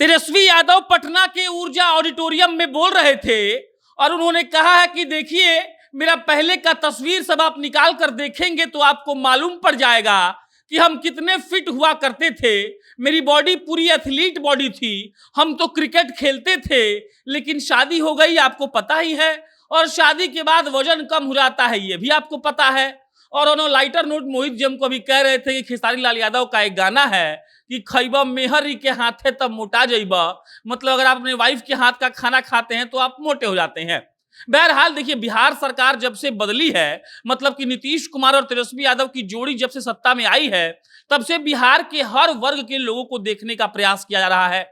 तेजस्वी यादव पटना के ऊर्जा ऑडिटोरियम में बोल रहे थे और उन्होंने कहा है कि देखिए मेरा पहले का तस्वीर सब आप निकाल कर देखेंगे तो आपको मालूम पड़ जाएगा कि हम कितने फिट हुआ करते थे। मेरी बॉडी पूरी एथलीट बॉडी थी, हम तो क्रिकेट खेलते थे, लेकिन शादी हो गई आपको पता ही है, और शादी के बाद वजन कम हो जाता है ये भी आपको पता है। और उन्होंने लाइटर नोट मोहित जी हमको अभी कह रहे थे कि खेसारी लाल यादव का एक गाना है कि खैबा मेहरी के हाथे तब मोटा जइबा, मतलब अगर आप अपने वाइफ के हाथ का खाना खाते हैं तो आप मोटे हो जाते हैं। बहरहाल देखिए, बिहार सरकार जब से बदली है, मतलब कि नीतीश कुमार और तेजस्वी यादव की जोड़ी जब से सत्ता में आई है, तब से बिहार के हर वर्ग के लोगों को देखने का प्रयास किया जा रहा है।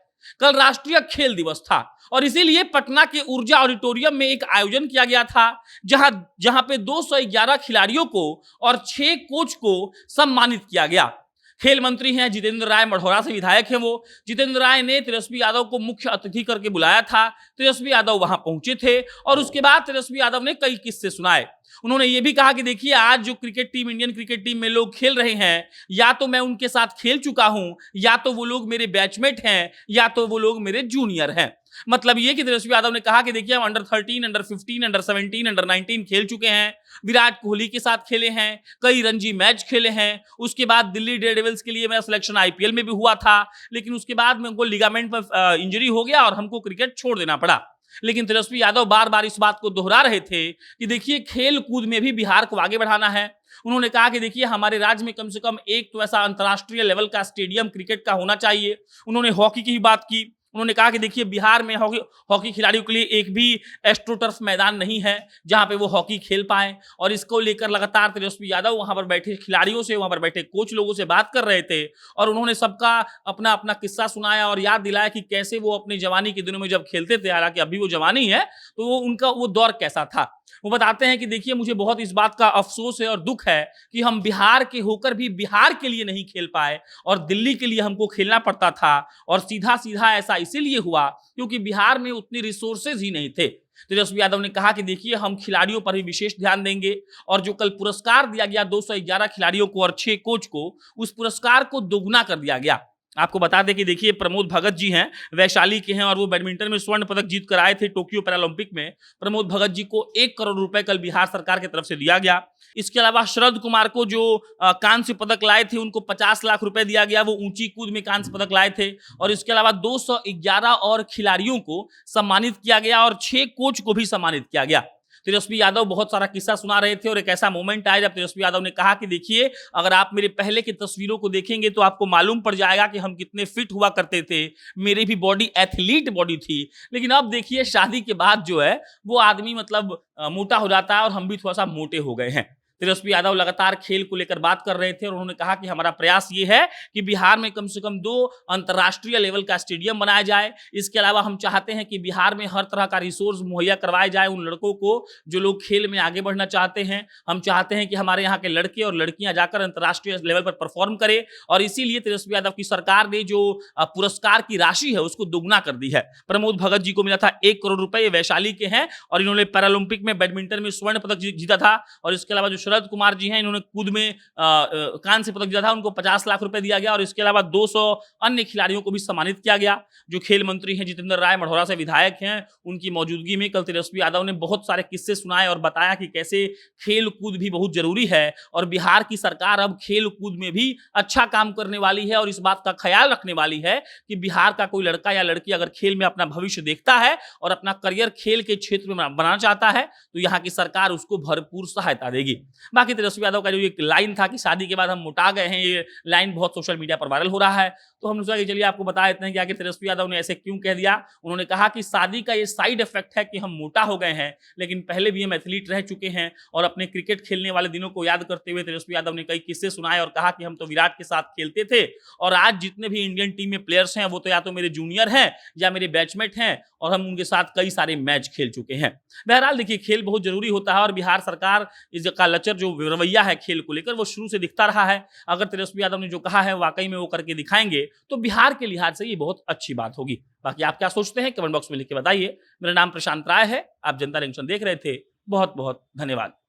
कल राष्ट्रीय खेल दिवस था और इसीलिए पटना के ऊर्जा ऑडिटोरियम में एक आयोजन किया गया था जहां पे 211 खिलाड़ियों को और 6 कोच को सम्मानित किया गया। खेल मंत्री हैं जितेंद्र राय, मढ़ौरा से विधायक हैं वो। जितेंद्र राय ने तेजस्वी यादव को मुख्य अतिथि करके बुलाया था। तेजस्वी यादव वहां पहुंचे थे और उसके बाद तेजस्वी यादव ने कई किस्से सुनाए। उन्होंने ये भी कहा कि देखिए आज जो cricket team, Indian cricket team में लोग खेल रहे हैं, या तो मैं उनके साथ खेल चुका हूं, या तो वो लोग मेरे बैचमेट हैं, या तो वो लोग मेरे जूनियर हैं। मतलब ये कि तेजस्वी यादव ने कहा कि देखिए हम अंडर 13, अंडर 15, अंडर 17, अंडर 19 खेल चुके हैं, विराट कोहली के साथ खेले हैं, कई रणजी मैच खेले हैं। उसके बाद दिल्ली डेयरडेविल्स के लिए मेरा सिलेक्शन आईपीएल में भी हुआ था, लेकिन उसके बाद में उनको लिगामेंट पर इंजरी हो गया और हमको क्रिकेट छोड़ देना पड़ा। लेकिन तेजस्वी यादव बार बार इस बात को दोहरा रहे थे कि देखिए खेल कूद में भी बिहार को आगे बढ़ाना है। उन्होंने कहा कि देखिए हमारे राज्य में कम से कम एक तो ऐसा अंतर्राष्ट्रीय लेवल का स्टेडियम क्रिकेट का होना चाहिए। उन्होंने हॉकी की भी बात की। उन्होंने कहा कि देखिए बिहार में हॉकी खिलाड़ियों के लिए एक भी एस्ट्रोटर्फ मैदान नहीं है जहां पे वो हॉकी खेल पाए, और इसको लेकर लगातार तेजस्वी यादव वहां पर बैठे खिलाड़ियों से, वहां पर बैठे कोच लोगों से बात कर रहे थे और उन्होंने सबका अपना अपना किस्सा सुनाया और याद दिलाया कि कैसे वो अपनी जवानी के दिनों में जब खेलते थे, हालांकि अभी वो जवानी है, तो वो उनका वो दौर कैसा था। वो बताते हैं कि देखिए मुझे बहुत इस बात का अफसोस है और दुख है कि हम बिहार के होकर भी बिहार के लिए नहीं खेल पाए और दिल्ली के लिए हमको खेलना पड़ता था, और सीधा सीधा ऐसा इसीलिए हुआ क्योंकि बिहार में उतने रिसोर्सेज ही नहीं थे। तेजस्वी यादव ने कहा कि देखिए हम खिलाड़ियों पर भी विशेष ध्यान देंगे, और जो कल पुरस्कार दिया गया 211 खिलाड़ियों को और 6 कोच को, उस पुरस्कार को दोगुना कर दिया गया। आपको बता दें कि देखिए प्रमोद भगत जी हैं, वैशाली के हैं, और वो बैडमिंटन में स्वर्ण पदक जीत कर आए थे टोक्यो पैरालंपिक में। प्रमोद भगत जी को 1 करोड़ रुपए कल बिहार सरकार की तरफ से दिया गया। इसके अलावा शरद कुमार को जो कांस्य पदक लाए थे उनको 50 लाख रुपए दिया गया, वो ऊंची कूद में कांस्य पदक लाए थे। और इसके अलावा 211 और खिलाड़ियों को सम्मानित किया गया और 6 कोच को भी सम्मानित किया गया। तेजस्वी यादव बहुत सारा किस्सा सुना रहे थे और एक ऐसा मोमेंट आया जब तेजस्वी यादव ने कहा कि देखिए अगर आप मेरे पहले की तस्वीरों को देखेंगे तो आपको मालूम पड़ जाएगा कि हम कितने फिट हुआ करते थे, मेरी भी बॉडी एथलीट बॉडी थी, लेकिन अब देखिए शादी के बाद जो है वो आदमी मतलब मोटा हो जाता है और हम भी थोड़ा सा मोटे हो गए हैं। तेजस्वी यादव लगातार खेल को लेकर बात कर रहे थे और उन्होंने कहा कि हमारा प्रयास ये है कि बिहार में कम से कम 2 अंतर्राष्ट्रीय लेवल का स्टेडियम बनाया जाए। इसके अलावा हम चाहते हैं कि बिहार में हर तरह का रिसोर्स मुहैया करवाया जाए उन लड़कों को जो लोग खेल में आगे बढ़ना चाहते हैं। हम चाहते हैं कि हमारे यहाँ के लड़के और लड़कियां जाकर अंतर्राष्ट्रीय लेवल पर परफॉर्म करें, और इसीलिए तेजस्वी यादव की सरकार ने जो पुरस्कार की राशि है उसको दोगुना कर दी है। प्रमोद भगत जी को मिला था 1 करोड़ रुपए, वैशाली के हैं और इन्होंने पैरालंपिक में बैडमिंटन में स्वर्ण पदक जीता था। और इसके अलावा जो शरद कुमार जी हैं, इन्होंने कूद में कांस्य पदक जीता था, उनको 50 लाख रुपए दिया गया। और इसके अलावा 200 अन्य खिलाड़ियों को भी सम्मानित किया गया। जो खेल मंत्री हैं जितेंद्र राय, मढ़ौरा से विधायक हैं, उनकी मौजूदगी में कल तेजस्वी यादव ने बहुत सारे किस्से सुनाए और बताया कि कैसे खेल कूद भी बहुत जरूरी है और बिहार की सरकार अब खेल कूद में भी अच्छा काम करने वाली है और इस बात का ख्याल रखने वाली है कि बिहार का कोई लड़का या लड़की अगर खेल में अपना भविष्य देखता है और अपना करियर खेल के क्षेत्र में बनाना चाहता है तो यहाँ की सरकार उसको भरपूर सहायता देगी। बाकी तेजस्वी यादव का जो एक लाइन था कि शादी के बाद हम मोटा गए हैं, ये लाइन बहुत सोशल मीडिया पर वायरल हो रहा है, तो हमने सोचा कि चलिए आपको बता देते हैं कि आखिर तेजस्वी यादव ने ऐसे क्यों कह दिया। उन्होंने कहा कि शादी का ये साइड इफेक्ट है कि हम मोटा हो गए हैं, लेकिन पहले भी हम एथलीट रह चुके हैं। और अपने क्रिकेट खेलने वाले दिनों को याद करते हुए तेजस्वी यादव ने कई किस्से सुनाए और कहा कि हम तो विराट के साथ खेलते थे और आज जितने भी इंडियन टीम में प्लेयर्स हैं वो तो या तो मेरे जूनियर हैं या मेरे बैचमेट हैं और हम उनके साथ कई सारे मैच खेल चुके हैं। बहरहाल देखिए खेल बहुत जरूरी होता है और बिहार सरकार इसका लचर जो रवैया है खेल को लेकर वो शुरू से दिखता रहा है। अगर तेजस्वी यादव ने जो कहा है वाकई में वो करके दिखाएंगे तो बिहार के लिहाज से ये बहुत अच्छी बात होगी। बाकी आप क्या सोचते हैं कमेंट बॉक्स में लिख के बताइए। मेरा नाम प्रशांत राय है, आप जनता जंक्शन देख रहे थे। बहुत बहुत धन्यवाद।